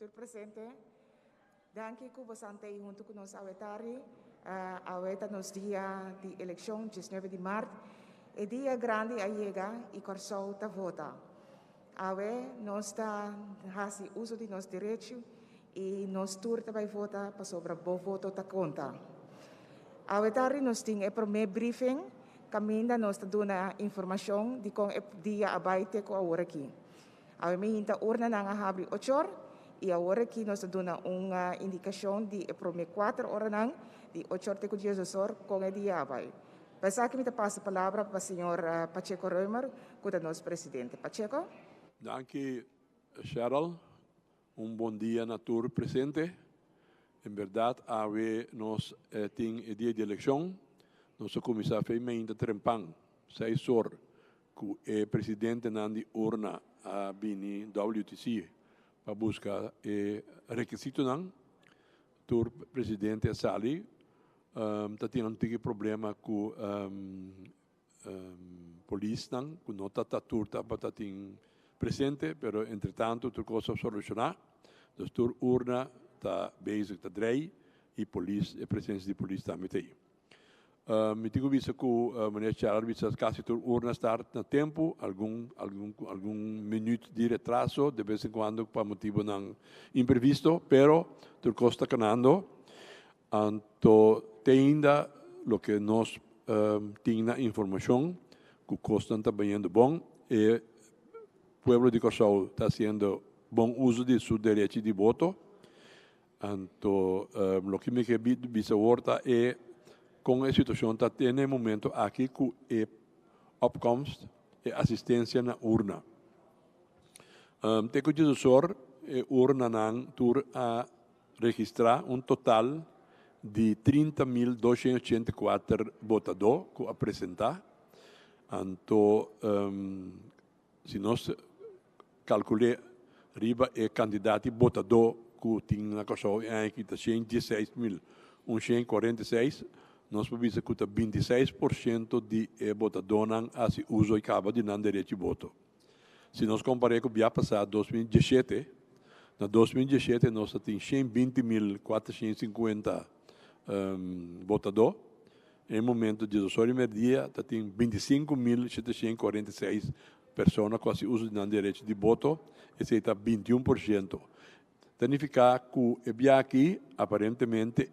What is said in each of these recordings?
Senhor Presidente, danke por você estar junto conosco awetari. Aweta nos dia de eleição, 19 de março, é dia grande a chega e corso ta vota. Awe nós está fazendo uso de nosso direito e nós turta vai votar para sobre o voto ta conta. Awetari nos tem o primeiro briefing, caminha nós está dando informação de como é dia abaite com a hora aqui. Awe me hinta urna na habri 8 horas e a hora aqui nós está dando uma indicação de o primeiro 4 horas nang de 8 horas com Jesus com o dia abai. Pensar que me passa a palavra para o senhor Pacheco Reumer, que é nosso presidente. Pacheco? Danke, Cheryl. Bom dia na tour presente. Em verdade, nós temos o dia de eleição. Nosso comissário foi ainda trempang, 6 horas, que o presidente Nandi urna a Bini WTC para buscar requisito não. Tour presidente Sali, tem um problema com polícia não, que não está turta para ter presente, pero entretanto tu cosa solucionar. Dus tur urna ta bezig te draaien e police e presença de polícia também tem. Me digo visto que meneer Charles visto quase tur urna start na tempo, algum minuto de retraso de vez em quando por motivo não imprevisto, pero tur costa canando. Anto ainda lo que nós tinha informação que costa também bom e pueblo de Corsau está haciendo bom uso de su derecho de voto. Então, lo que me visa ahora é com a situação que tem no momento aqui com a opkomst e assistência na urna. Tenho de dizer, a urna não tur a registrar total de 30.284 votadores que apresentar. Então, se nós calculei riba e candidato votador que tinha na Corsau que está 16.146, nós podemos que 26% de votador não faz uso e acaba de não direito de voto. Se nós compararmos com o ano passado, 2017, na 2017 nós temos 120.450 votadores. Em momento de 18 dia, tem 25.746 pessoas que fazem uso de direito de voto, esse está 21%. Significa que aqui, aparentemente,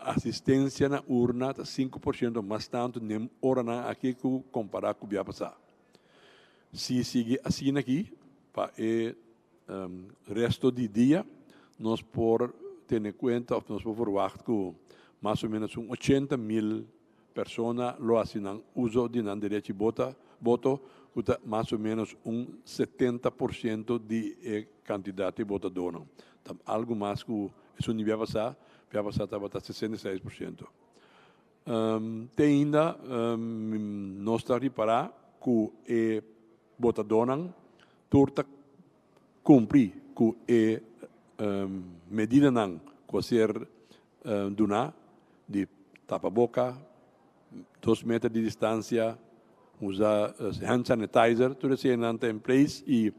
assistência na urna está 5% mais tanto nem hora aqui que comparar com o ano passado. Se seguir assim aqui, para o resto do dia, nós por ter em conta, nós por verwacht que mais ou menos 80.000 pessoas lo fazem uso de direito de voto, que mais ou menos 70% de candidatos votadores. Algo mais que isso não vai passar estava 66%. Tem ainda, nós estamos reparar que o votador turta cumprir com a medida que ser donar de tapa-boca, 2 metros de distância, usar hand sanitizer, tudo isso em place e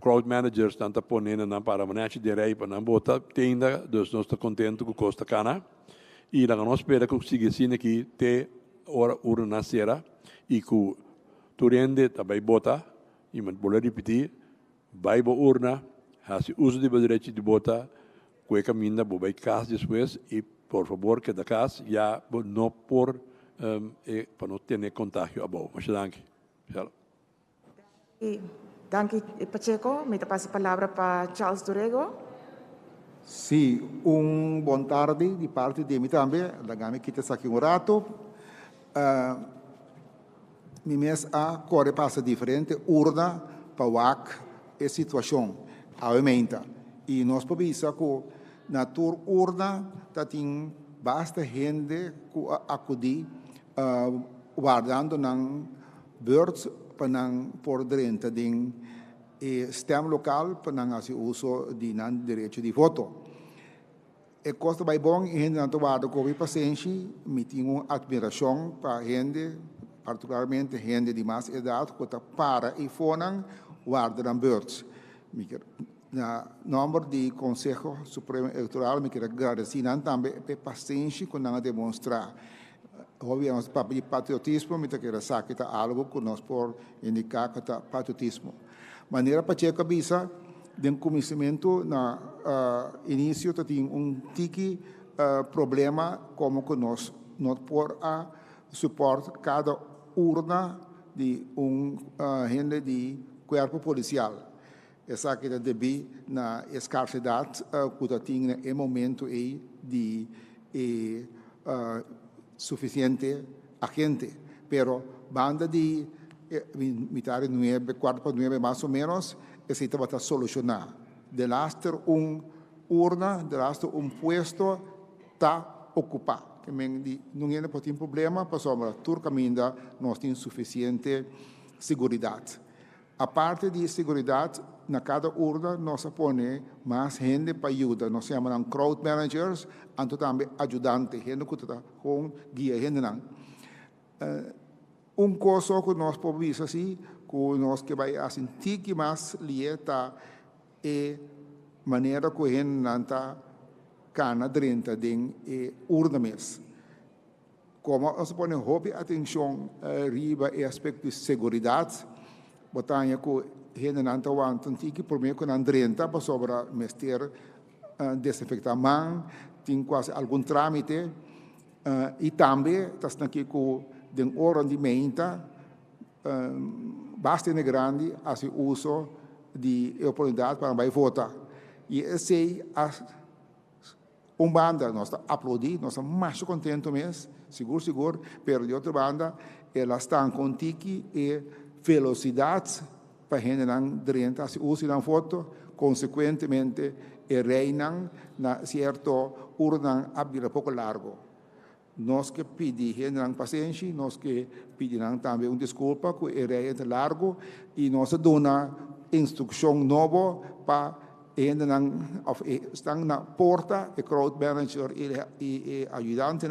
crowd managers estão ponendo para manete de rei para não botar tenda, dus nós estamos contentes com o custa cana e nós espera que siga assim aqui até hora urna será e que tu rende também botar e man vou repetir vai bo urna faz uso de direito de votar que é caminho vai casa depois e por favor que da casa já não por para não ter contágio abo. Mas danke. Danke, Pacheco. Me passa a palavra para Charles Dorego. Sim, boa tarde de parte de mim também. Da gama que está aqui rato. Mi mês corre passa diferente, urna para a situação aumenta. E nós podemos dizer que na tua urna tem bastante gente que acudir guardando na beurt para por dentro de stem local para fazer uso de direito de voto. E costa vai bom e gente não guarda com paciência, me tenho admiração para gente, particularmente gente de mais idade que para e foram guardar na beurt. Na nombre do Consejo Supremo Eleitoral, me quero agradecer também pela paciência que nós demonstrar. Obviamente, para o patriotismo, me quero saber que algo que nós por indicar que é patriotismo. Maneira para checar bisa, de conhecimento na início tem tiki problema como que nós por a suporte cada urna de gente de corpo policial. Essa que deve na escassidade que tem no momento de suficiente agente, pero banda de militar 9, 4 para 9 mais ou menos, esse vai estar solucionar. De laster urna, de laster puesto está ocupado. Que não é um problema, para sobra turca ainda nós temos suficiente segurança. A parte de segurança, na cada urna nós põe mais gente para ajudar. Nós chamamos crowd managers, e também ajudantes, gente que está com guia, gente não. Coisa que nós podemos assim, que nós que vai sentir que mais lieta é maneira que a gente não está cana dentro de urna mesmo. Como nós põe hobby atenção riba e aspecto de segurança, botanya que gente não está aguentando que por meio que não dentro para sobra mestre desinfectar mão, tem quase algum trâmite e também está aqui com de hora de menta bastante grande a se uso de oportunidade para vai votar e esse banda nós aplaudir nós estamos mais contentos mesmo seguro pero de outra banda elas estão com tiki e velocidade para gente não dentro se usa na foto consequentemente e reinam na certo urna abrir pouco largo. Nós que pedimos paciência, nós que pedimos também desculpa que é largo e nós damos instrução nova para estão na porta e crowd manager e ajudante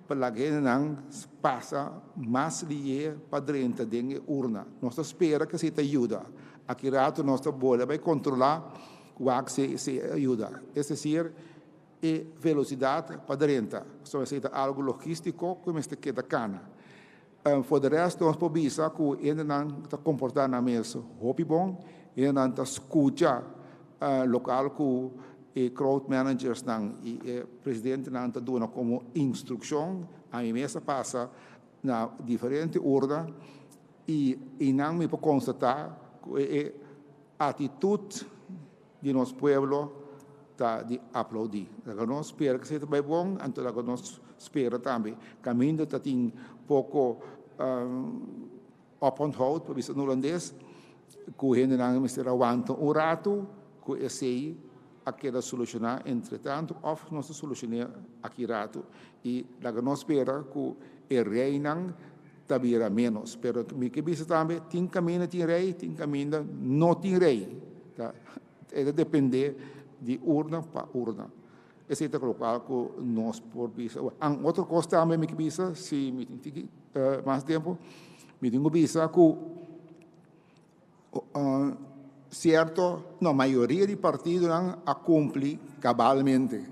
para que não passa mais lié para dentro da urna. Nós esperamos que se ajuda. Aqui rato nós vai controlar o que se ajuda. É decir, e velocidade para dentro. Só é algo logístico que me queda cana. For de resto, nós podemos ver que ainda não está comportando na mesa hobby bom, ainda não está escuta local que crowd managers e presidente não está dando como instrução, a mesa passa na diferente ordem e não me pode constatar que a atitude de nosso povo está de aplaudir. Nós esperamos que seja bem bom, então nós esperamos também. Caminho está tem pouco open hold, para ver no holandês, que a gente não vai aguentar rato, que esse aquela solucionar, entretanto, ou nós solucionar aqui rato. E nós esperamos que o rei não tabira menos. Pero me que bisa também, tem caminho tem rei, tem caminho não tem rei. É depender de urna para urna. Esse é o local que nós por bisa. Outra coisa também me que bisa, se me tem mais tempo, me tenho bisa que certo, na maioria de partidos não a cumpre cabalmente.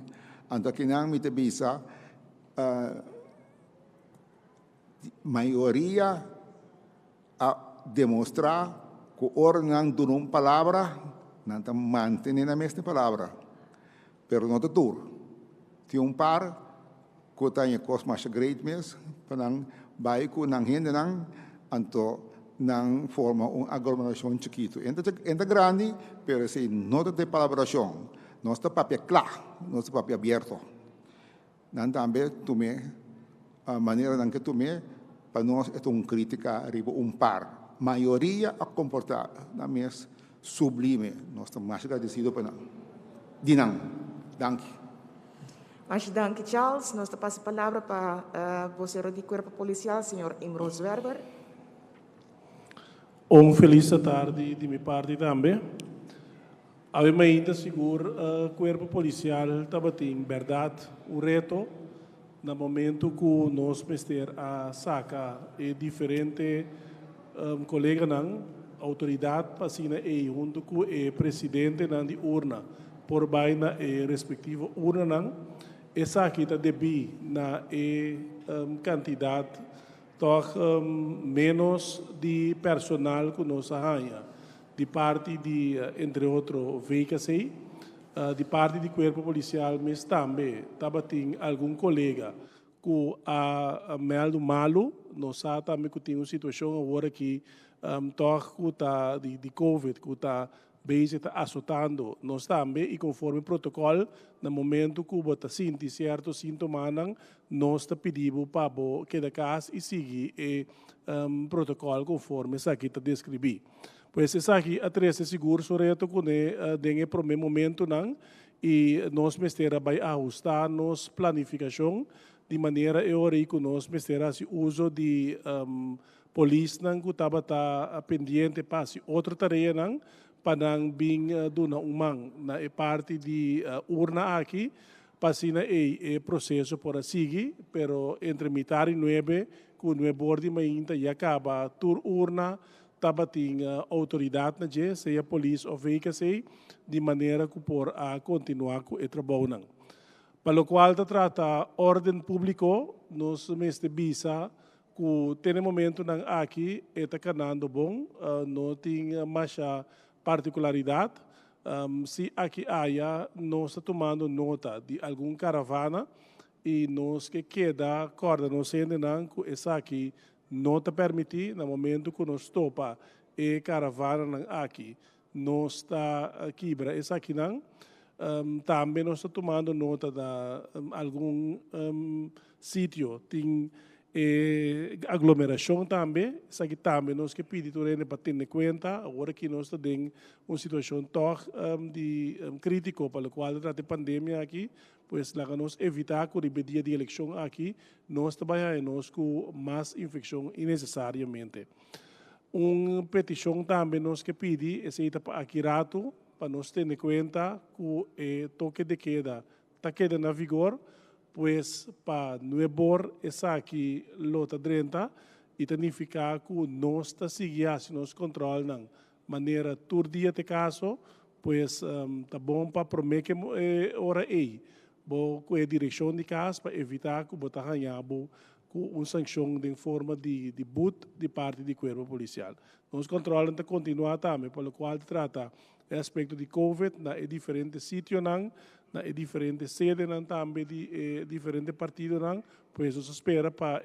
Então que não me bisa maioria a demonstrar que ora não dá uma palavra, não está mantendo a mesma palavra. Pero não é tudo. Tem par que tem coisa mais grande mesmo, para não vai que não rende não, então não forma uma aglomeração chiquito. Entra grande, pero se não tem colaboração, não está papel claro, não está papel aberto. Não também tomei a maneira que tomei para nós é uma crítica arriba par. Maioria a comportar na mesa sublime. Nós estamos mais agradecidos para não. Dinam. Danke. Mas danke, Charles. Nós passamos a palavra para o vocero do Corpo Policial, Sr. Imros Werber. Feliz tarde de minha parte também. Eu ainda seguro o Corpo Policial estava tendo verdade o reto no momento que nós mester a saca e diferente colega não autoridade pasina junto com o presidente na de urna por bem na respectiva urna não essa aqui está debi na quantidade toch menos de personal que nós arranha de parte de entre outros veículos aí de parte do corpo policial mas também estava tem algum colega que a meldo malo nós também que tem uma situação agora que toch que tá de covid que tá base está assustando nós também e conforme protocolo no momento que você sente certos sintomas nós está pedindo para que da casa e seguir o protocolo conforme isso aqui está descrevi pois isso aqui a três seguro sobre isso que tem para o momento não e nós mestera vai ajustar nos planificação de maneira que nós mestera se uso de polícia que estava pendente para outra tarefa não para bem dona na parte de urna aqui passina é processo para seguir pero entre militar e nove com o bordo ainda já acaba tur urna tava tinha autoridade na je seja polícia ou veículo sei de maneira que por a continuar com o trabalho não para o qual trata ordem público nós mestre bisa que tem momento não aqui está canando bom não tem mais particularidade, se aqui há, nós estamos tomando nota de alguma caravana e nós que queda corda, nós entendemos que essa aqui não está permitido, no momento que nós topa e caravana aqui, nós está quebra essa aqui não, também nós estamos tomando nota de algum sítio, tem aglomeração também, isso aqui também nós que pedimos para ter em conta, agora que nós temos uma situação de crítico para o qual trata a pandemia aqui, pois lá nós evitar que o dia de eleição aqui, nós trabalhamos com mais infecção innecessariamente. Uma petição também nós que pedimos, é para aqui rato, para nós ter em conta que o toque de queda está queda na vigor, pois para nuebor essa aqui lota drenta e significa que nós está seguindo nos controle não maneira todo dia de caso pois tá bom para prometer que hora aí bom com a direção de casa para evitar que botar ganhabo com uma sanção de forma de boot de parte do corpo policial nós controlamos de continuar também pelo qual trata o aspecto de covid na diferentes sítios não na diferentes sedes também de diferentes partidos pois nós espera para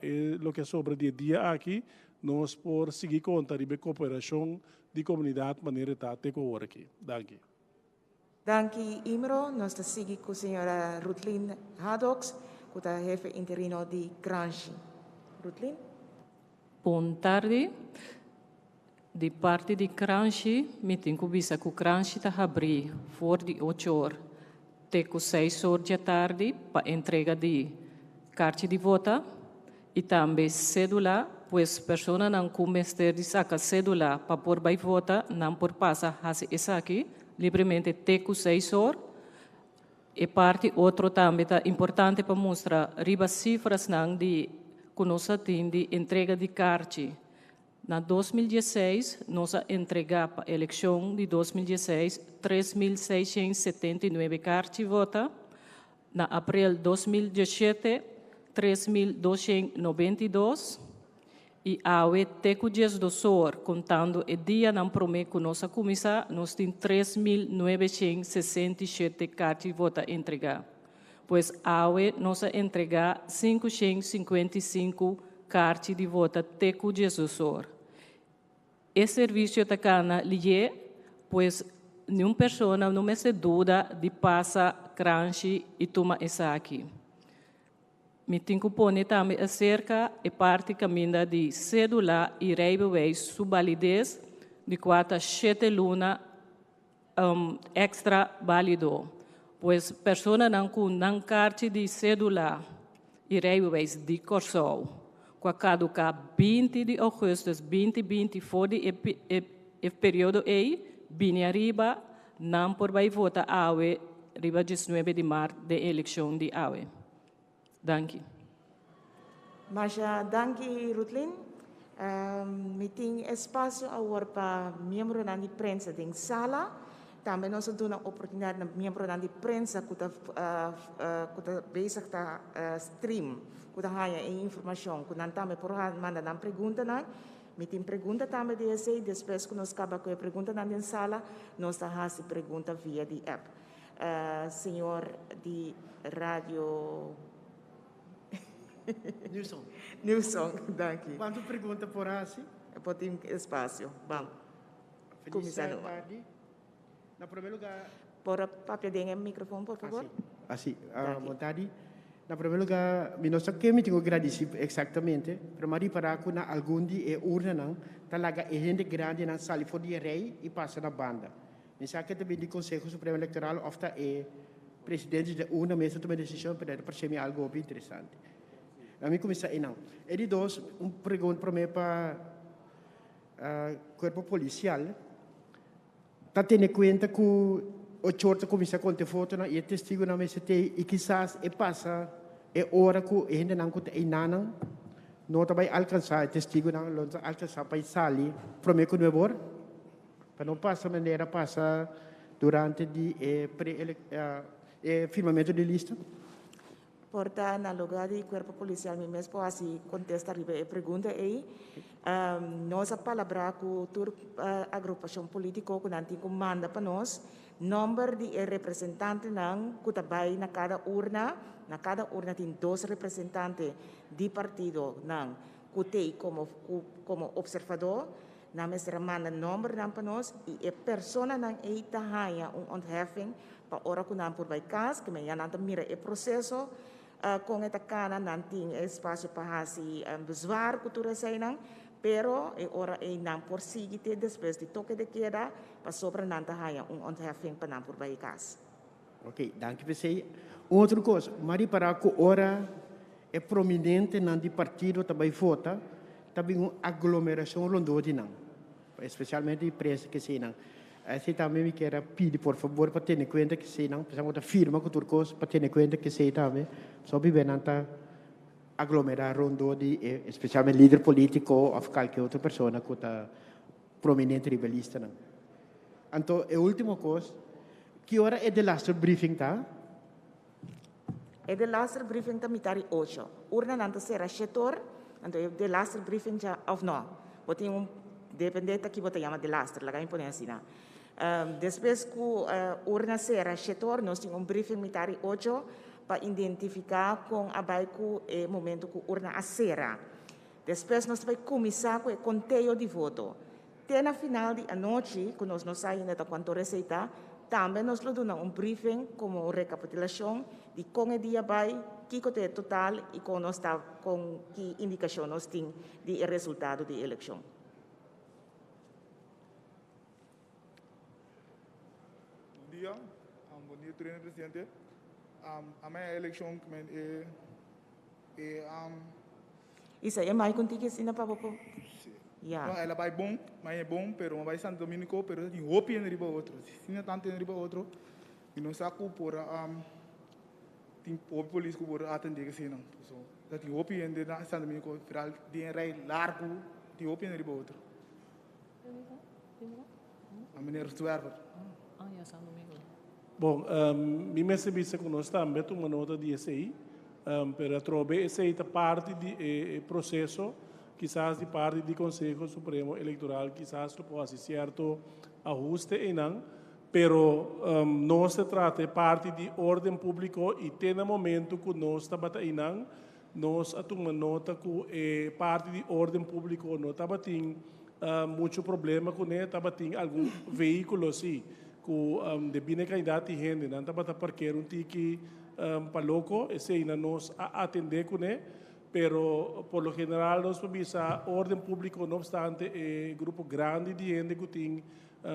o que sobra de dia aqui nós por seguir conta de cooperação de comunidade maneira tá até agora aqui. Danke. Danke Imro, nós está seguindo com a senhora Rutlin Hadox, que é a jefe interino de Granchi. Rutlin? Boa tarde. De parte de Granchi, me tenho que avisar que o Granchi está abrindo for de 8 horas. Teco 6 horas da tarde para entrega de carta de voto e também cédula, pois pessoa não começa de sacar cédula para pôr vai votar, não por passar essa aqui, livremente teco 6 horas. E parte outro também tá importante para mostrar riba cifras não de conosco de entrega de carta. Na 2016, nós entregamos para a eleição de 2016 3.679 cartas de voto. Na abril de 2017, 3.292. E ao teco dias do SOR, contando o dia não promete que nossa comissão, nós temos 3.967 cartas de voto entregar. Pois ao nós entregar 555 cartas de voto teco dias do SOR. Esse serviço está cana lié, pois nenhuma pessoa não me se dúvida de passar crunch e tomar essa aqui. Me tenho que pôr também acerca e parte caminha de cédula e railway subvalidez de 7 luna extra válido. Pois pessoa não com não carta de cédula e railways de Corsol. Com caduca 20 de agosto 2020 fora o período aí, bem arriba, não por vai votar awe, arriba 19 de março da eleição de awe. Danke. Mas danke Rutlin. Meeting espaço agora para membro da imprensa em sala. Também nós damos a oportunidade para membro da imprensa que está bezig tá stream, que está ganhando informação, que não também por manda uma pergunta na, meeting pergunta também desse, depois que nós acaba com a pergunta na sala, nós fazemos pergunta via de app. Senhor de rádio Nilson, danke. Quanto pergunta por assim? Pode espaço. Vamos. Feliz tarde. Na primeiro lugar... Por papel de microfone, por favor. Assim, vontade. Na primeiro lugar, nós queremos agradecer exatamente. Primeiro para que na algum dia é urna não, talaga é gente grande na sala for de rei e passa na banda. Nós aqui também do Conselho Supremo Eleitoral ofta é presidente da urna mesmo tomar decisão para ser algo bem interessante. A mim começa aí não. E de dois, pergunta para mim para corpo policial. Tá tendo conta que o chorta começa a contar foto na e testigo na mesa e quizás é passa é hora que ainda não conta e nanang não vai alcançar testigo não alcançar para sair para mim que não é bom para não passar maneira passa durante de firmamento de lista. Portanto, na lugar do corpo policial, mesmo assim, contesta a pergunta aí, nós a palavra com a agrupação política que não tem manda para nós, número de representantes que trabalham na cada urna tem 2 representantes de partido que tem como observador, na mesma manda número para nós e a pessoa aí está ontheffing para hora que não por vai caso, que já não mira o processo. Com esta cana não tem espaço para fazer bezwaar cultura saíram, pero é hora não por seguir depois de toque de queda para sobre não ter ontheffing para não por vai caso. Ok, danke você. Outra coisa, mas para que hora é prominente não de partido também vota, também uma aglomeração rondou de não, especialmente a imprensa que se não. Assim também me quero pedir, por favor, para ter em conta que se não, precisamos da firma que turcos para ter em conta que se também, só vive nanta aglomerar rondo de, especialmente líder político ou qualquer outra pessoa que está prominente rebelista não. Então, a última coisa, que hora é the last briefing tá? É the last briefing tá mitari 8. Urna nanta será setor, então é the last briefing já of no. Botem dependente aqui botar chama the last, lá impõe assim na. Depois que urna será setor, nós temos briefing mitari 8 para identificar com a baico o momento que urna a será. Depois nós vamos começar com o conteúdo de voto. Até na final da noite, quando nós saímos da quanto receita, também nós damos briefing como uma recapitulação de como o dia vai, que é o total e com que indicação nós temos do resultado da eleição. Bom dia, presidente. A minha eleição Isso aí é mais contigo assim na papo. Ela vai bom, mas é bom, pero não vai Santo Domingo, pero tem roupa em riba outro. Se não tanto em riba outro, e não saco por tem roupa político por atender que se não. So, tem roupa em Santo Domingo, final de rei largo, tem roupa em riba outro. A mineiro Stuarver. Ja, Santo Domingo. Bom, me recebi conosco também uma nota de SI, para trobe SI da parte do processo, quizás de parte do Conselho Supremo Eleitoral, quizás não possa ser certo ajuste e não, pero não se trata de parte de ordem público e tem no momento que nós estamos aí nós tomamos nota que parte de ordem público não estava tendo muito problema com ele, estava tendo algum veículo assim, que de bem candidato e gente, não estava parquear tique para louco, esse ainda nós atender com ele, pero por lo general nós podemos ordem público, não obstante, grupo grande de gente que tem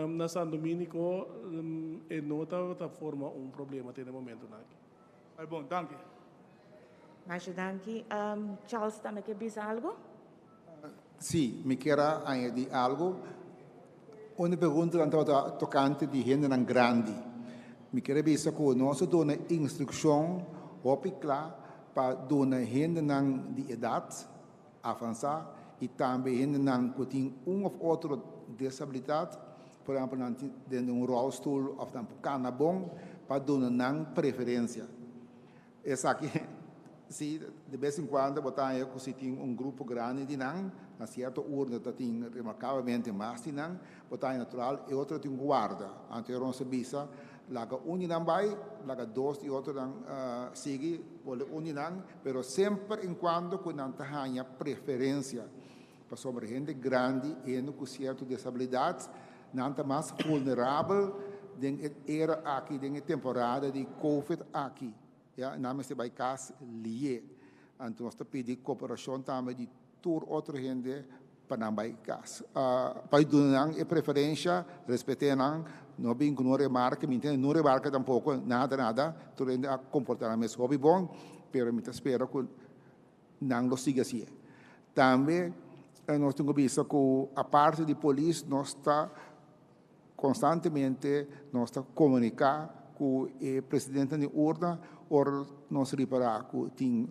na Santo Domingo e não está forma problema até no momento. Bom, danke. Mas danke. Charles, também quer dizer algo? Sim, me quero añadir algo. Uma pergunta tocante de gente grande. Me quero dizer que nós damos instrução, clara, para dar gente de idade avançada e também não tem of outra desabilidade, por exemplo, dentro de rolstoel of dan canabong, para dar preferência. Essa aqui, se de vez em quando, botar eu se tem grupo grande de não, na certa urna tem remarcavelmente mais de não, botar natural e outro tem guarda. Anterior se bisa, laga não vai, laga dois e outro não sigue, pode não, pero sempre em quando com não tenha preferência para sobre gente grande e com certa desabilidade, não está mais vulnerável era aqui na temporada de Covid aqui. Ja, namens de bijkaas lié. Então, nós pedimos cooperação também de toda outra gente para bijkaas. Para dar a preferência, respeitando, não bem com remarca, não remarca tampouco, nada, tudo ainda comportamento hobby bom, pero me espero que não lo siga assim. Também, nós temos visto que a parte de polícia, nós está constantemente, nós está comunicando com o presidente de urna, or nós reparar que tem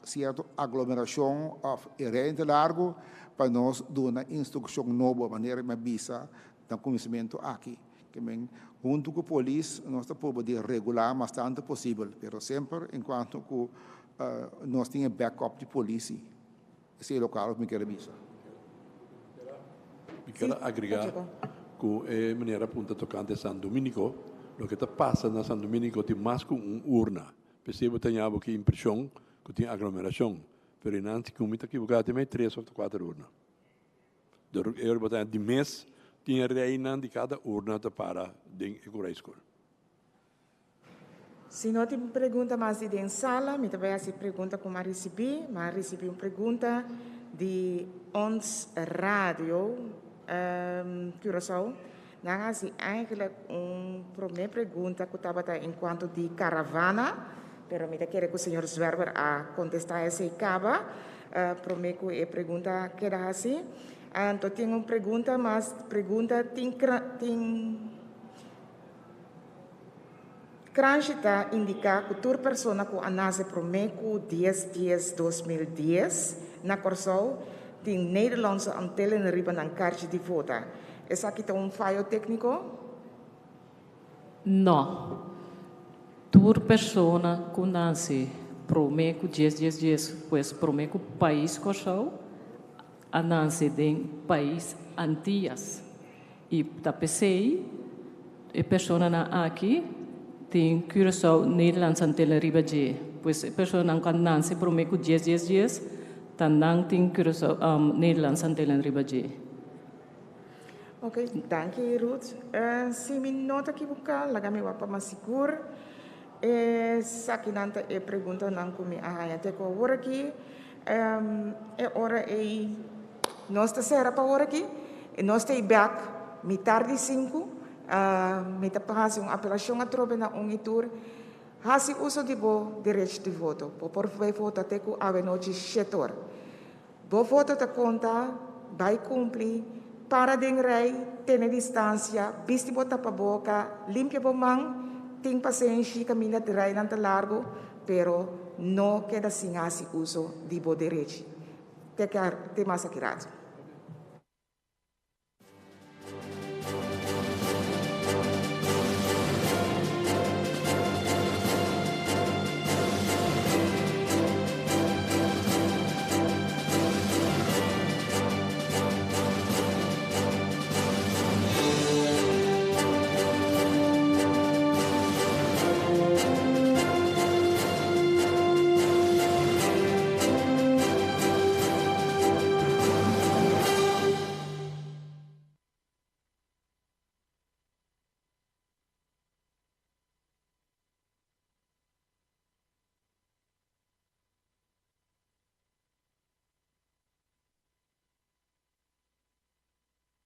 certa aglomeração de rente largo para nós dar uma instrução nova, maneira de visa do conhecimento aqui. Que junto com a polícia, nós podemos regular bastante possível, mas sempre enquanto que nós temos backup de polícia, esse é local que me quero visa. Eu quero agregar que a maneira aponta tocante a São Domingos. O que está passando na São Domingos tem mais que uma urna. Percebo que tem a impressão que tem aglomeração. Mas não tem como está equivocado, tem 3 ou 4 urnas. De mês, tem a reina de cada urna para dentro da escola. Se não tem pergunta mais de dentro da sala, me também fazer pergunta como recebi uma pergunta de ons rádio, Curaçao. Nangasi eigenlijk primeira pergunta que estava enquanto de caravana, pero me quero que o senhor Zwerber a contestar essa acaba. Primeiro que a pergunta que era assim. Então tenho uma pergunta, mas pergunta tem Crânchita indica que toda pessoa que anase primeiro 10/10/2010 na Curaçao tem Nederlandse antenne na riba ng kaartje de vota. Essa aqui tem fallo técnico? Não. Toda pessoa que nasce primeiro 10/10/10, pois primeiro país Curaçao, a nasce em país Antillas. E da PCI, a pessoa aqui tem Curaçao Nederlands antenne riba de, pois a pessoa que nasce primeiro 10/10/10, também tem Curaçao Nederlands antenne riba de. Ok, dank je Ruth. Se me nota que buka, lagami wapa masigur. Sakinanta e pergunta nang kumi ahaya te ko ora aqui. Ora nós tá será para ora aqui. Nós tá back mi tarde 5. Mi tá pahasi apelação a trobe na itur. Hasi uso de bo direito de voto. Por voto te ko ave noite setor. Bo voto ta conta, vai cumprir. Para den rei, ter distância, viste botar para a boca, limpia a mão, tem paciência, caminha de rei não largo, pero não queda sem esse uso de bo direito. Te mais aqui.